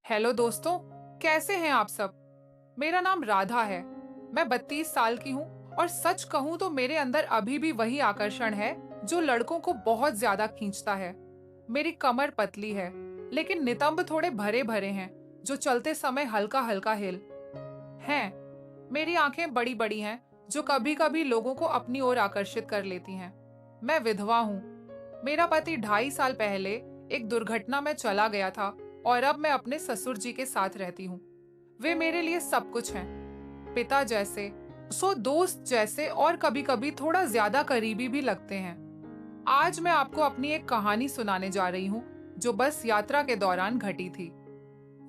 Hello दोस्तों, कैसे हैं आप सब। मेरा नाम राधा है। मैं 32 साल की हूँ और सच कहूँ तो मेरे अंदर अभी भी वही आकर्षण है जो लड़कों को बहुत ज्यादा खींचता है। मेरी कमर पतली है, लेकिन नितंब थोड़े भरे भरे हैं जो चलते समय हल्का हल्का हिल हैं। मेरी आंखें बड़ी बड़ी हैं जो कभी कभी लोगों को अपनी ओर आकर्षित कर लेती हैं। मैं विधवा हूँ। मेरा पति 2.5 साल पहले एक दुर्घटना में चला गया था और अब मैं अपने ससुर जी के साथ रहती हूँ। वे मेरे लिए सब कुछ हैं, पिता जैसे, दोस्त जैसे और कभी कभी थोड़ा ज्यादा करीबी भी लगते हैं। आज मैं आपको अपनी एक कहानी सुनाने जा रही हूँ जो बस यात्रा के दौरान घटी थी।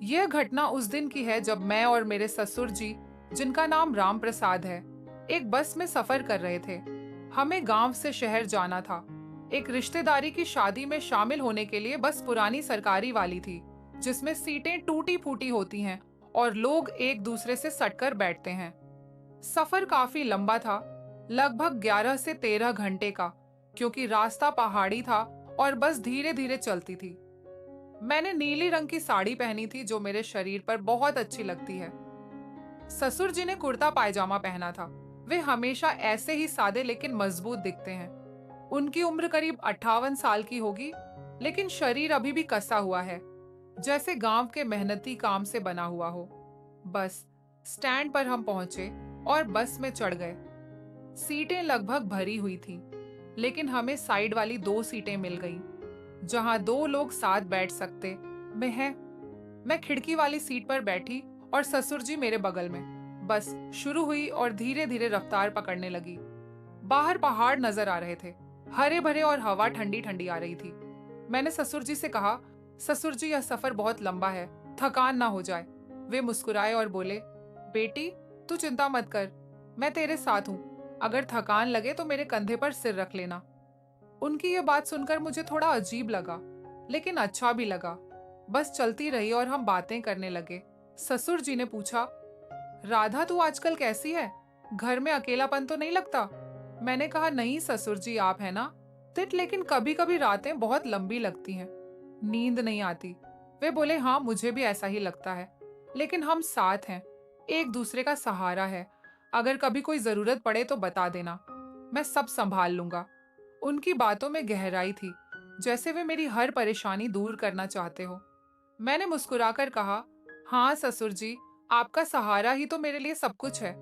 यह घटना उस दिन की है जब मैं और मेरे ससुर जी, जिनका नाम राम प्रसाद है, एक बस में सफर कर रहे थे। हमें गांव से शहर जाना था। एक रिश्तेदारी की शादी में शामिल होने के लिए बस पुरानी सरकारी वाली थी, जिसमें सीटें टूटी फूटी होती हैं और लोग एक दूसरे से सटकर बैठते हैं। सफर काफी लंबा था, लगभग 11 से 13 घंटे का, क्योंकि रास्ता पहाड़ी था और बस धीरे धीरे चलती थी। मैंने नीली रंग की साड़ी पहनी थी जो मेरे शरीर पर बहुत अच्छी लगती है। ससुर जी ने कुर्ता पायजामा पहना था। वे हमेशा ऐसे ही सादे लेकिन मजबूत दिखते हैं। उनकी उम्र करीब 58 साल की होगी, लेकिन शरीर अभी भी कसा हुआ है, जैसे गांव के मेहनती काम से बना हुआ हो। बस स्टैंड पर हम पहुंचे और बस में चढ़ गए। सीटें लगभग भरी हुई थी, लेकिन हमें साइड वाली 2 सीटें मिल गईं, जहां 2 लोग साथ बैठ सकते। मैं खिड़की वाली सीट पर बैठी और ससुर जी मेरे बगल में। बस शुरू हुई और धीरे धीरे रफ्तार पकड़ने लगी। बाहर पहाड़ नजर आ रहे थे, हरे भरे, और हवा ठंडी ठंडी आ रही थी। मैंने ससुर जी से कहा, ससुर जी यह सफर बहुत लंबा है, थकान ना हो जाए। वे मुस्कुराए और बोले, बेटी तू चिंता मत कर, मैं तेरे साथ हूँ। अगर थकान लगे तो मेरे कंधे पर सिर रख लेना। उनकी ये बात सुनकर मुझे थोड़ा अजीब लगा, लेकिन अच्छा भी लगा। बस चलती रही और हम बातें करने लगे। ससुर जी ने पूछा, राधा तू आजकल कैसी है, घर में अकेलापन तो नहीं लगता। मैंने कहा, नहीं ससुर जी, आप है ना तिट, लेकिन कभी कभी रातें बहुत लंबी लगती हैं, नींद नहीं आती। वे बोले, हाँ मुझे भी ऐसा ही लगता है, लेकिन हम साथ हैं, एक दूसरे का सहारा है। अगर कभी कोई जरूरत पड़े तो बता देना, मैं सब संभाल लूंगा। उनकी बातों में गहराई थी, जैसे वे मेरी हर परेशानी दूर करना चाहते हो। मैंने मुस्कुराकर कहा, हाँ ससुर जी, आपका सहारा ही तो मेरे लिए सब कुछ है।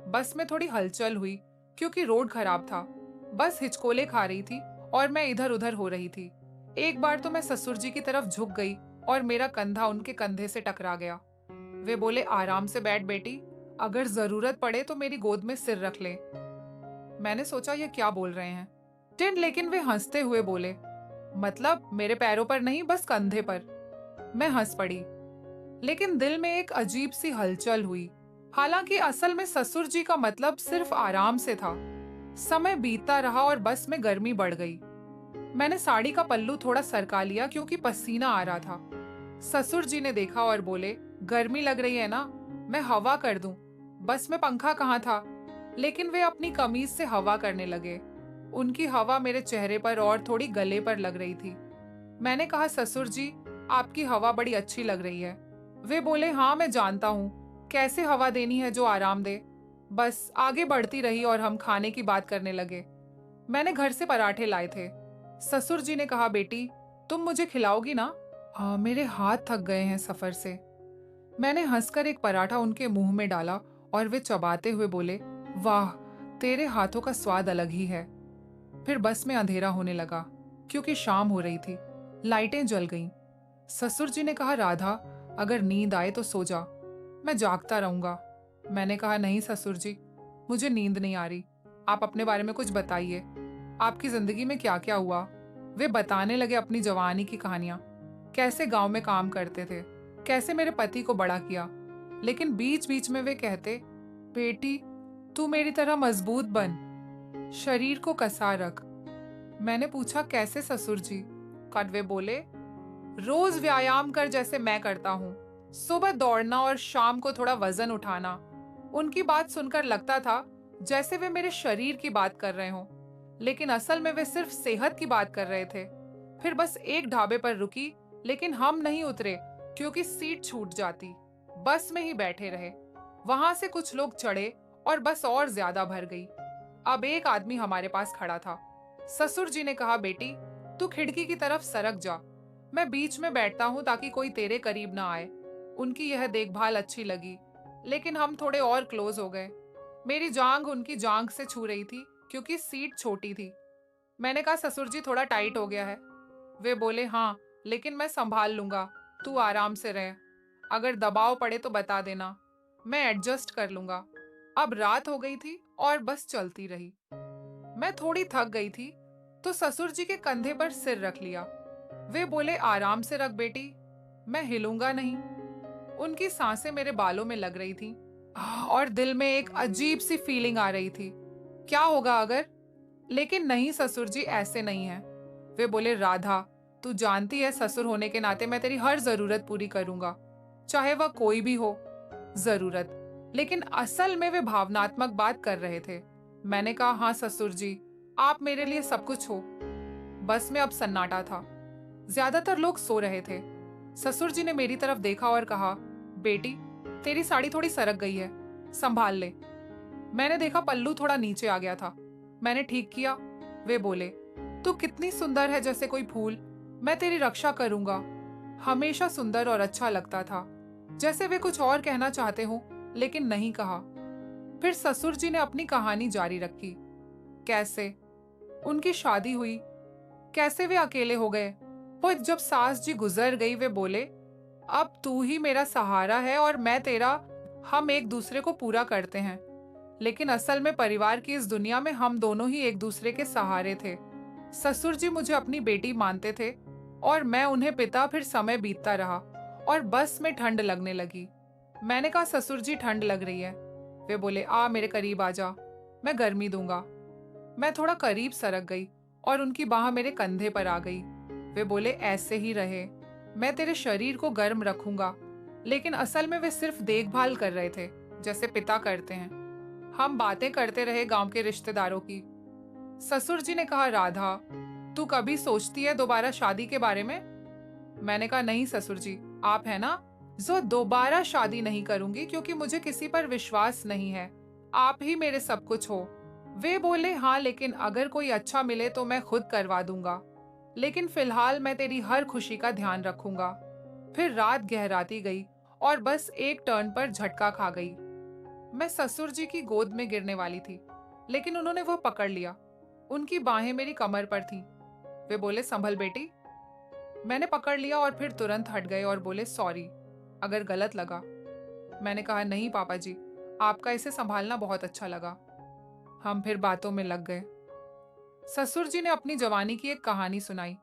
बस में थोड़ी हलचल हुई, क्योंकि रोड खराब था। बस हिचकोले खा रही थी और मैं इधर उधर हो रही थी। एक बार तो मैं ससुर जी की तरफ झुक गई और मेरा कंधा उनके कंधे से टकरा गया। वे बोले, आराम से बैठ बेटी, अगर जरूरत पड़े तो मेरी गोद में सिर रख ले। मैंने सोचा ये क्या बोल रहे हैं टिन, लेकिन वे हंसते हुए बोले, मतलब मेरे पैरों पर नहीं, बस कंधे पर। मैं हंस पड़ी, लेकिन दिल में एक अजीब सी हलचल हुई। हालांकि असल में ससुर जी का मतलब सिर्फ आराम से था। समय बीतता रहा और बस में गर्मी बढ़ गई। मैंने साड़ी का पल्लू थोड़ा सरका लिया क्योंकि पसीना आ रहा था। ससुर जी ने देखा और बोले, गर्मी लग रही है ना, मैं हवा कर दूं। बस में पंखा कहाँ था, लेकिन वे अपनी कमीज से हवा करने लगे। उनकी हवा मेरे चेहरे पर और थोड़ी गले पर लग रही थी। मैंने कहा, ससुर जी आपकी हवा बड़ी अच्छी लग रही है। वे बोले, हाँ मैं जानता हूँ, कैसे हवा देनी है जो आराम दे। बस आगे बढ़ती रही और हम खाने की बात करने लगे। मैंने घर से पराठे लाए थे। ससुर जी ने कहा, बेटी तुम मुझे खिलाओगी ना। हाँ, मेरे हाथ थक गए हैं सफर से। मैंने हंसकर एक पराठा उनके मुंह में डाला और वे चबाते हुए बोले, वाह तेरे हाथों का स्वाद अलग ही है। फिर बस में अंधेरा होने लगा, क्योंकि शाम हो रही थी। लाइटें जल गईं। ससुर जी ने कहा, राधा अगर नींद आए तो सो जा, मैं जागता रहूंगा। मैंने कहा, नहीं ससुर जी, मुझे नींद नहीं आ रही। आप अपने बारे में कुछ बताइए, आपकी जिंदगी में क्या क्या हुआ। वे बताने लगे अपनी जवानी की कहानियां, कैसे गांव में काम करते थे, कैसे मेरे पति को बड़ा किया। लेकिन बीच बीच में वे कहते, बेटी तू मेरी तरह मजबूत बन, शरीर को कसा रख। मैंने पूछा, कैसे ससुर जी। कड़वे बोले, रोज व्यायाम कर जैसे मैं करता हूँ, सुबह दौड़ना और शाम को थोड़ा वजन उठाना। उनकी बात सुनकर लगता था जैसे वे मेरे शरीर की बात कर रहे हों, लेकिन असल में वे सिर्फ सेहत की बात कर रहे थे। फिर बस एक ढाबे पर रुकी, लेकिन हम नहीं उतरे क्योंकि सीट छूट जाती। बस में ही बैठे रहे। वहां से कुछ लोग चढ़े और बस और ज्यादा भर गई। अब एक आदमी हमारे पास खड़ा था। ससुर जी ने कहा, बेटी तू खिड़की की तरफ सरक जा। मैं बीच में बैठता हूँ ताकि कोई तेरे करीब ना आए। उनकी यह देखभाल अच्छी लगी, लेकिन हम थोड़े और क्लोज हो गए। मेरी जांघ उनकी जांघ से छू रही थी क्योंकि सीट छोटी थी। मैंने कहा, ससुर जी थोड़ा टाइट हो गया है। वे बोले, हाँ लेकिन मैं संभाल लूंगा, तू आराम से रह। अगर दबाव पड़े तो बता देना, मैं एडजस्ट कर लूंगा। अब रात हो गई थी और बस चलती रही। मैं थोड़ी थक गई थी तो ससुर जी के कंधे पर सिर रख लिया। वे बोले, आराम से रख बेटी, मैं हिलूंगा नहीं। उनकी सांसें मेरे बालों में लग रही थी और दिल में एक अजीब सी फीलिंग आ रही थी, क्या होगा अगर। लेकिन नहीं ससुर जी, ऐसे नहीं है। वे बोले, राधा तू जानती है ससुर होने के नाते मैं तेरी हर जरूरत पूरी करूंगा, चाहे वह कोई भी हो जरूरत। लेकिन असल में वे भावनात्मक बात कर रहे थे। मैंने कहा, हाँ ससुर जी, आप मेरे लिए सब कुछ हो। बस में अब सन्नाटा था। ज्यादातर लोग सो रहे थे। ससुर जी ने मेरी तरफ देखा और कहा, बेटी तेरी साड़ी थोड़ी सरक गई है, संभाल ले। मैंने देखा पल्लू थोड़ा नीचे आ गया था। मैंने ठीक किया। वे बोले, तू कितनी सुंदर है, जैसे कोई फूल। मैं तेरी रक्षा करूंगा। हमेशा सुंदर और अच्छा लगता था। जैसे वे कुछ और कहना चाहते हो, लेकिन नहीं कहा। फिर ससुर जी ने अपनी कहानी जारी रखी। कैसे उनकी शादी हुई, कैसे वे अकेले हो गए। और जब सास जी गुजर गई, वे बोले, अब तू ही मेरा सहारा है और मैं तेरा। हम एक दूसरे को पूरा करते हैं, लेकिन असल में परिवार की इस दुनिया में हम दोनों ही एक दूसरे के सहारे थे। ससुर जी मुझे अपनी बेटी मानते थे और मैं उन्हें पिता। फिर समय बीतता रहा और बस में ठंड लगने लगी। मैंने कहा, ससुर जी ठंड लग रही है। वे बोले, आ मेरे करीब आ जा, मैं गर्मी दूंगा। मैं थोड़ा करीब सरक गई और उनकी बाह मेरे कंधे पर आ गई। वे बोले, ऐसे ही रहे, मैं तेरे शरीर को गर्म रखूंगा। लेकिन असल में वे सिर्फ देखभाल कर रहे थे, जैसे पिता करते हैं। हम बातें करते रहे गांव के रिश्तेदारों की। ससुर जी ने कहा, राधा तू कभी सोचती है दोबारा शादी के बारे में। मैंने कहा, नहीं ससुर जी, आप है ना जो दोबारा शादी नहीं करूंगी, क्योंकि मुझे किसी पर विश्वास नहीं है। आप ही मेरे सब कुछ हो। वे बोले, हाँ लेकिन अगर कोई अच्छा मिले तो मैं खुद करवा दूंगा, लेकिन फिलहाल मैं तेरी हर खुशी का ध्यान रखूंगा। फिर रात गहराती गई और बस एक टर्न पर झटका खा गई। मैं ससुर जी की गोद में गिरने वाली थी, लेकिन उन्होंने वो पकड़ लिया। उनकी बाहें मेरी कमर पर थीं। वे बोले, संभल बेटी। मैंने पकड़ लिया और फिर तुरंत हट गए और बोले, सॉरी अगर गलत लगा। मैंने कहा, नहीं पापा जी, आपका इसे संभालना बहुत अच्छा लगा। हम फिर बातों में लग गए। ससुर जी ने अपनी जवानी की एक कहानी सुनाई।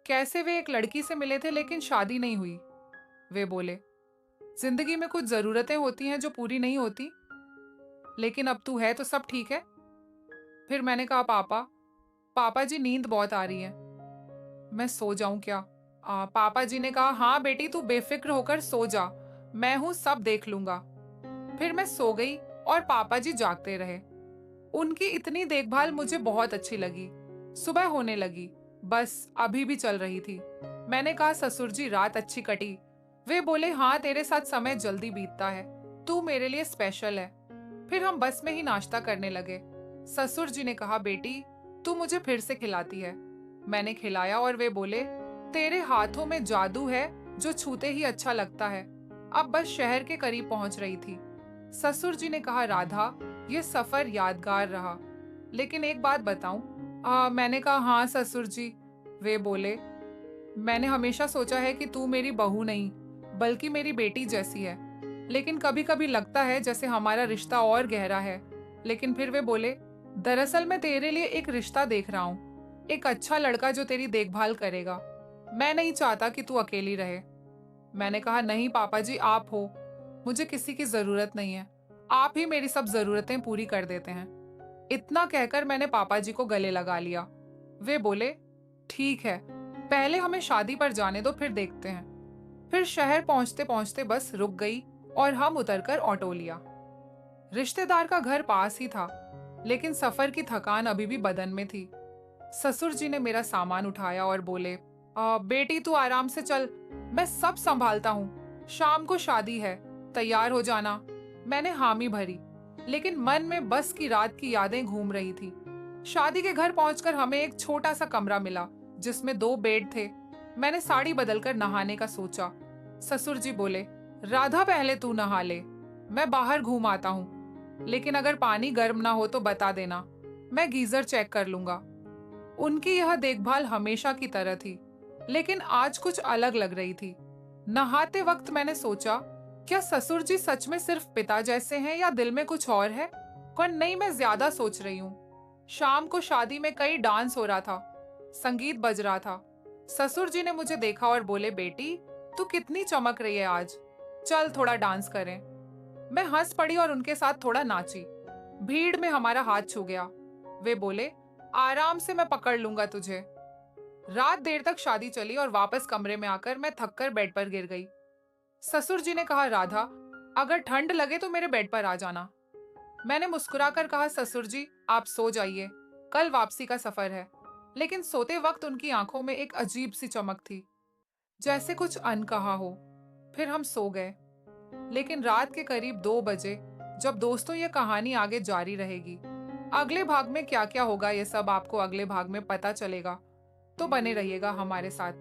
कैसे वे एक लड़की से मिले थे लेकिन शादी नहीं हुई। वे बोले, जिंदगी में कुछ जरूरतें होती हैं जो पूरी नहीं होती, लेकिन अब तू है तो सब ठीक है। फिर मैंने कहा, पापा जी नींद बहुत आ रही है, मैं सो जाऊं क्या। पापा जी ने कहा, हाँ बेटी तू बेफिक्र होकर सो जा, मैं हूं, सब देख लूंगा। फिर मैं सो गई और पापा जी जागते रहे। उनकी इतनी देखभाल मुझे बहुत अच्छी लगी। सुबह होने लगी, बस अभी भी चल रही थी। मैंने कहा, ससुर जी रात अच्छी कटी। वे बोले, हाँ तेरे साथ समय जल्दी बीतता है, तू मेरे लिए स्पेशल है। फिर हम बस में ही नाश्ता करने लगे। ससुर जी ने कहा, बेटी तू मुझे फिर से खिलाती है। मैंने खिलाया और वे बोले, तेरे हाथों में जादू है जो छूते ही अच्छा लगता है। अब बस शहर के करीब पहुंच रही थी। ससुर जी ने कहा, राधा ये सफर यादगार रहा, लेकिन एक बात बताऊं। मैंने कहा, हाँ ससुर जी। वे बोले, मैंने हमेशा सोचा है कि तू मेरी बहू नहीं बल्कि मेरी बेटी जैसी है, लेकिन कभी कभी लगता है जैसे हमारा रिश्ता और गहरा है। लेकिन फिर वे बोले, दरअसल मैं तेरे लिए एक रिश्ता देख रहा हूँ, एक अच्छा लड़का जो तेरी देखभाल करेगा। मैं नहीं चाहता कि तू अकेली रहे। मैंने कहा, नहीं पापा जी, आप हो, मुझे किसी की जरूरत नहीं है, आप ही मेरी सब जरूरतें पूरी कर देते हैं। इतना कहकर मैंने पापा जी को गले लगा लिया। वे बोले, ठीक है, पहले हमें शादी पर जाने दो, फिर देखते हैं। फिर शहर पहुंचते पहुंचते बस रुक गई और हम उतरकर ऑटो लिया। रिश्तेदार का घर पास ही था, लेकिन सफर की थकान अभी भी बदन में थी। ससुर जी ने मेरा सामान उठाया और बोले, बेटी तू आराम से चल, मैं सब संभालता हूँ, शाम को शादी है, तैयार हो जाना। मैंने हामी भरी, लेकिन मन में बस की रात की यादें घूम रही थी। शादी के घर पहुंचकर हमें एक छोटा सा कमरा मिला जिसमें 2 बेड थे। मैंने साड़ी बदलकर नहाने का सोचा। ससुर जी बोले, राधा पहले तू नहा ले, मैं बाहर घूम आता हूँ, लेकिन अगर पानी गर्म ना हो तो बता देना, मैं गीजर चेक कर लूंगा। उनकी यह देखभाल हमेशा की तरह थी, लेकिन आज कुछ अलग लग रही थी। नहाते वक्त मैंने सोचा, क्या ससुर जी सच में सिर्फ पिता जैसे हैं या दिल में कुछ और है? पर नहीं, मैं ज्यादा सोच रही हूँ। शाम को शादी में कई डांस हो रहा था, संगीत बज रहा था। ससुर जी ने मुझे देखा और बोले, बेटी तू कितनी चमक रही है आज, चल थोड़ा डांस करें। मैं हंस पड़ी और उनके साथ थोड़ा नाची। भीड़ में हमारा हाथ छू गया। वे बोले, आराम से, मैं पकड़ लूंगा तुझे। रात देर तक शादी चली और वापस कमरे में आकर मैं थककर बेड पर गिर गई। ससुर जी ने कहा, राधा अगर ठंड लगे तो मेरे बेड पर आ जाना। मैंने मुस्कुराकर कहा, ससुर जी आप सो जाइए, कल वापसी का सफर है। लेकिन सोते वक्त उनकी आंखों में एक अजीब सी चमक थी, जैसे कुछ अनकहा हो। फिर हम सो गए। लेकिन रात के करीब 2 बजे, जब दोस्तों ये कहानी आगे जारी रहेगी, अगले भाग में क्या क्या होगा ये सब आपको अगले भाग में पता चलेगा। तो बने रहिएगा हमारे साथ।